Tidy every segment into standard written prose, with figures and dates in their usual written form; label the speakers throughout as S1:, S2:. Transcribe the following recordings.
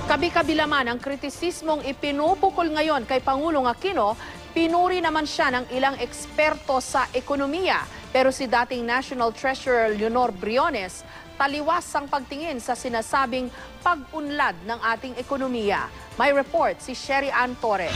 S1: Kabi-kabila man ang kritisismong ipinupukol ngayon kay Pangulong Aquino, pinuri naman siya ng ilang eksperto sa ekonomiya. Pero si dating National Treasurer Leonor Briones, taliwas ang pagtingin sa sinasabing pag-unlad ng ating ekonomiya. May report si Sherry Ann Torres.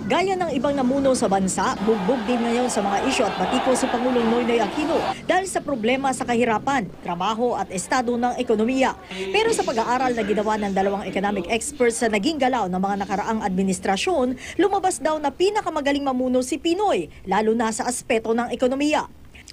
S2: Gaya ng ibang namuno sa bansa, bugbog din ngayon sa mga isyu at batiko si Pangulong Noynoy Aquino dahil sa problema sa kahirapan, trabaho at estado ng ekonomiya. Pero sa pag-aaral na ginawa ng dalawang economic experts sa naging galaw ng mga nakaraang administrasyon, lumabas daw na pinakamagaling mamuno si Pinoy, lalo na sa aspeto ng ekonomiya.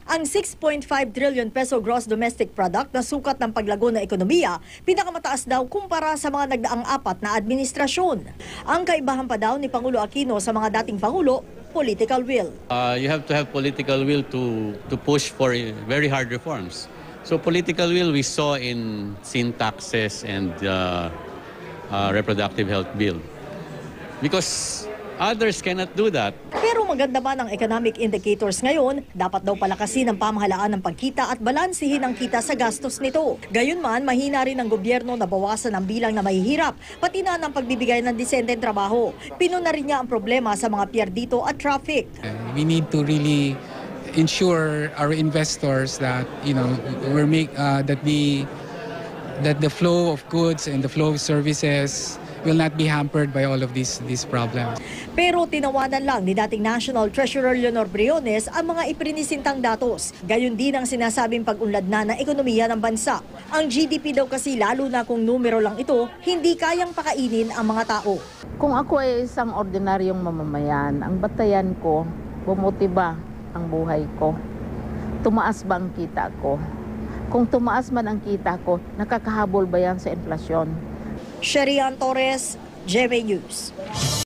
S2: Ang 6.5 trillion peso gross domestic product na sukat ng paglago ng ekonomiya, pinakamataas daw kumpara sa mga nagdaang apat na administrasyon. Ang kaibahan pa daw ni Pangulo Aquino sa mga dating Pangulo, political will.
S3: You have to have political will to push for very hard reforms. So political will we saw in sin taxes and reproductive health bill. Because others cannot do that.
S2: Pero maganda ba ng economic indicators ngayon, dapat daw palakasin ang pamahalaan ng pagkita at balansihin ang kita sa gastos nito. Gayunman, mahina rin ang gobyerno na bawasan ang bilang na mahihirap, pati na ng pagbibigay ng disenteng trabaho. Pinuna rin niya ang problema sa mga pierdito at traffic.
S4: We need to really ensure our investors that that the flow of goods and the flow of services will not be hampered by all of these problems.
S2: Pero tinawanan lang ni dating National Treasurer Leonor Briones ang mga iprinisintang datos. Gayon din ang sinasabing pag-unlad na ng ekonomiya ng bansa. Ang GDP daw kasi lalo na kung numero lang ito, hindi kayang pakainin ang mga tao.
S5: Kung ako ay isang ordinaryong mamamayan, ang batayan ko, bumuti ba ang buhay ko? Tumaas ba ang kita ko? Kung tumaas man ang kita ko, nakakahabol ba yan sa inflasyon?
S2: Sherry Ann Torres, GMA News.